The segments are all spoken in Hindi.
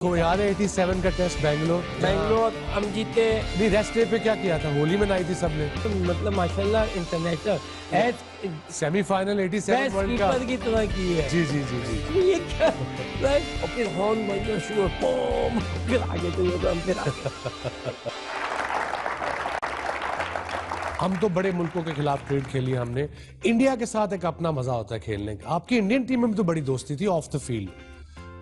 को याद है 87 का टेस्ट बैंगलोर हम जीते। नहीं, रेस्ट डे पे क्या किया था? होली मनाई थी सबने। मतलब माशाल्लाह international semifinal 87 world keeper cup की तरह की है। जी जी जी जी। ये क्या राइट? और फिर हॉर्न बजना शुरू, बूम, फिर आगे तो ये हम फिर आगे। हम तो बड़े मुल्कों के खिलाफ क्रिकेट खेली हमने। इंडिया के साथ एक अपना मजा होता है खेलने का। आपकी इंडियन टीम में भी तो बड़ी दोस्ती थी ऑफ द फील्ड।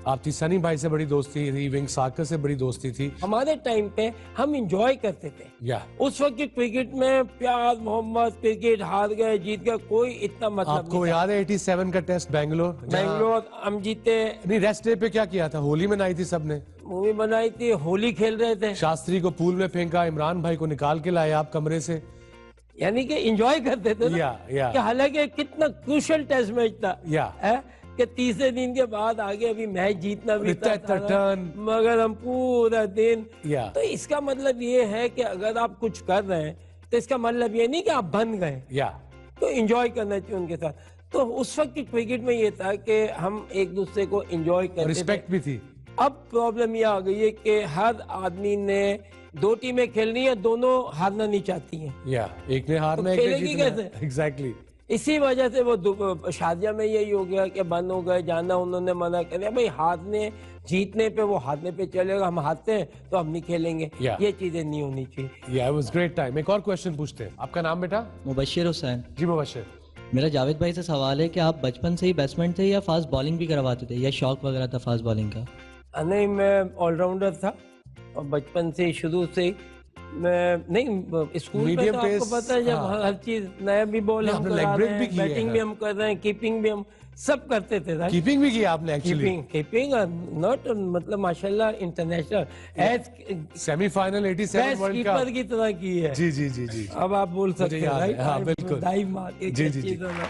आपकी सनी भाई से बड़ी दोस्ती थी, विंग साकर से बड़ी दोस्ती थी। हमारे टाइम पे हम इंजॉय करते थे। या उस वक्त की क्रिकेट में प्यार मोहब्बत, क्रिकेट हार गए जीत गए कोई इतना मतलब आपको नहीं याद है 87 का टेस्ट बैंगलोर हम जीते। नहीं, रेस्ट डे पे क्या किया था? होली मनाई थी सबने। मूवी बनाई थी, होली खेल रहे थे, शास्त्री को पूल में फेंका, इमरान भाई को निकाल के लाए आप कमरे से। यानी कि एंजॉय करते थे ना। या कि हालांकि कितना क्रूशियल टेस्ट मैच था। या है कि तीसरे दिन के बाद आगे अभी मैच जीतना भी इतना टर्न। मगर हम पूरा दिन या तो इसका मतलब ये है कि अगर आप कुछ कर रहे हैं तो इसका मतलब ये नहीं कि आप बन गए, या तो एंजॉय करना चाहिए उनके साथ। तो उस वक्त की क्रिकेट में ये था कि हम एक दूसरे को एंजॉय करते थे। रिस्पेक्ट भी थी। अब प्रॉब्लम ये आ गई है कि हर आदमी ने दो टीमें खेलनी है, दोनों हारना नहीं चाहती हैं। या एक ने हारना, तो एक ने खेलेगी जीतना। कैसे? एग्जैक्टली। इसी वजह से वो शादिया में यही हो गया कि बंद हो गए जाना, उन्होंने मना कर दिया भाई हारने जीतने पे वो हारने पे चलेगा, हम हारते हैं तो हम नहीं खेलेंगे। ये चीजें नहीं होनी चाहिए। या इट वाज ग्रेट टाइम। एक और क्वेश्चन पूछते हैं। आपका नाम बेटा? मुबशिर हुसैन। जी मुबशिर। मेरा जावेद भाई से सवाल है कि आप बचपन से ही बैट्समैन थे या फास्ट बॉलिंग भी करवाते थे, या शौक वगैरह था फास्ट बॉलिंग का? नहीं, मैं ऑलराउंडर था और बचपन से शुरू से मैं नहीं स्कूल में Medium तो आपको pace, पता है जब हाँ। हर चीज नया भी बॉल हम आपने करा leg break रहे हैं, भी की है, बैटिंग भी हम कर रहे हैं, कीपिंग भी हम सब करते थे। कीपिंग भी किया आपने एक्चुअली? कीपिंग नॉट मतलब माशाल्लाह international as semifinal 87 world keeper cup की तरह की है। जी जी जी जी। अब आप बोल सकते हैं याद है, राइट? हाँ, बिल्कुल। डाइव मार के जी, जी, जी। चीज़ों में।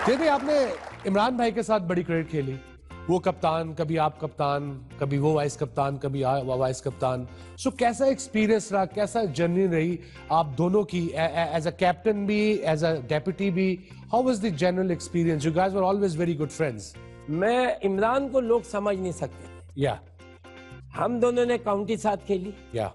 देखिए आपने इमरान भाई के साथ बड़ी क्रिकेट खेली। वो कप्तान, कभी आप कप्तान, कभी वो वाइस कप्तान, कभी वाइस कप्तान। सो कैसा एक्सपीरियंस रहा, कैसा जर्नी रही आप दोनों की, एज अ कैप्टन भी, एज अ डेप्यूटी भी? How was the general experience? You guys were always very good friends. मैं इमरान को लोग समझ नहीं सकते। या हम दोनों ने काउंटी साथ खेली। या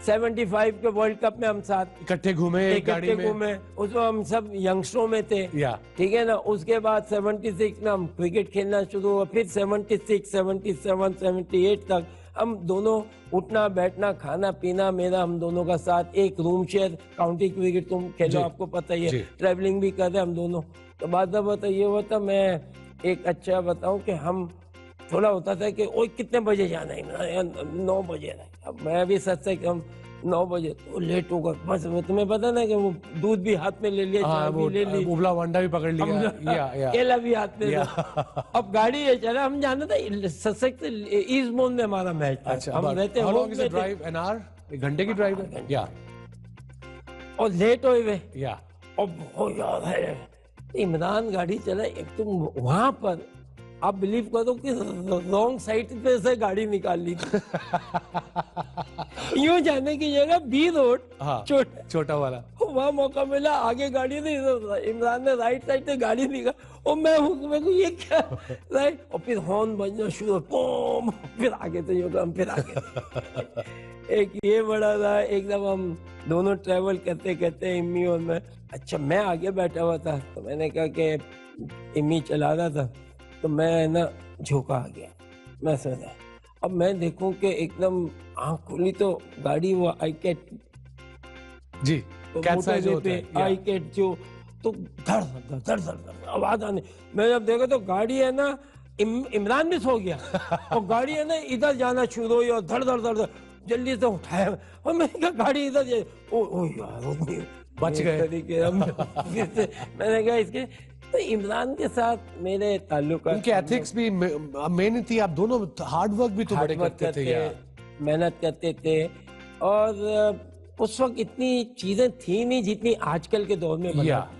75 के वर्ल्ड कप में हम साथ इकट्ठे घूमे एक गाड़ी में। घूमे, उसमें हम सब यंगस्टरों में थे। या ठीक है ना। उसके बाद 76 में हम क्रिकेट खेलना शुरू हुआ, फिर 76, 77, 78 तक हम दोनों उठना बैठना खाना पीना मेरा हम दोनों का साथ, एक रूम शेयर। काउंटी क्रिकेट तुम खेलो, आपको पता ही है, ट्रैवलिंग भी कर रहे हम दोनों। तो बात बता ये हुआ था, मैं एक अच्छा बताऊं कि हम थोड़ा होता था कि ओ कितने बजे जाना है, 9 बजे रहे। अब मैं भी सच से हम 9 बजे तो लेट होगा, बस तुम्हें पता ना कि वो दूध भी हाथ में ले लिया, चाय भी ले ली, उबला वंडा भी पकड़ लिया, केला भी हाथ में था। अब गाड़ी ये चला, हम जाना था सशक्त ईस्ट बोन में हमारा मैच था। अच्छा, हम रहते how long is the drive? An hour? एक घंटे की ड्राइव है। या और लेट हुए वे। या अब हो याद है इमरान गाड़ी चला, एक तुम वहां पर आप बिलीव करो कि रॉन्ग साइड पे से गाड़ी निकाल ली थी। यूं जाने की जगह बी रोड, हाँ, छोटा वाला वहाँ मौका मिला, आगे गाड़ी नहीं, इमरान ने राइट साइड से गाड़ी निकाल, और मैं मेरे को ये क्या राइट, और फिर हॉर्न बजना शुरू, बूम, फिर आगे तो यूं हम फिर आगे। एक ये बड़ा था, एकदम हम दोनों ट्रेवल करते करते इम्मी और मैं। अच्छा, मैं आगे बैठा हुआ था तो मैंने कहा कि इम्मी चला रहा था तो मैं ना झोंका आ गया, मैं सोचा अब मैं देखूं कि एकदम आंख खुली तो गाड़ी वो आई कैट जी, कैप्साइज होता है, आई कैट जो, तो धड़ धड़ धड़ धड़ आवाज आने। मैं जब देखा तो गाड़ी है ना, इमरान भी सो गया और गाड़ी है ना इधर जाना शुरू हुई और धड़ धड़ धड़ जल्दी से उठाया और मैंने कहा गाड़ी इधर जाए। ओ यार बच गए तरीके मैंने कहा इसके। तो इमरान के साथ मेरे ताल्लुक, उनके एथिक्स भी मेहनत थी, आप दोनों हार्ड वर्क भी तो बड़े करते थे यार, मेहनत करते थे। और उस वक्त इतनी चीजें थी नहीं जितनी आजकल के दौर में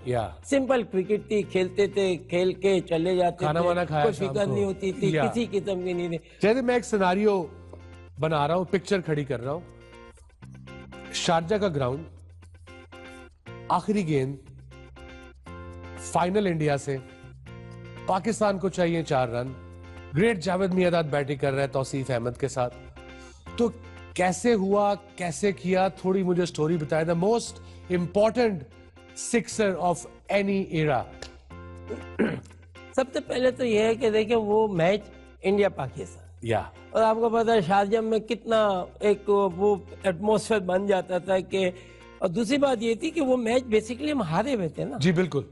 या सिंपल क्रिकेट थी, खेलते थे, खेल के चले जाते खाना वाना खाया, कोई फिक्र नहीं होती थी, किसी किस्म की नहीं थी। जैसे मैं एक सिनारियो बना रहा हूँ, पिक्चर खड़ी कर रहा हूँ। शारजा का ग्राउंड, आखिरी गेंद, फाइनल इंडिया से, पाकिस्तान को चाहिए 4 run, great Javed Miandad batting कर रहे हैं तौसीफ अहमद के साथ। तो कैसे हुआ, कैसे किया, थोड़ी मुझे स्टोरी बताएं। The most important sixer of any era. सबसे पहले तो यह है कि देखिए वो मैच इंडिया पाकिस्तान, या और आपको पता है शारजाह में कितना एक वो एटमॉस्फेयर बन जाता था कि, और दूसरी बात ये थी कि वो मैच बेसिकली हम हारे हुए थे ना। जी बिल्कुल।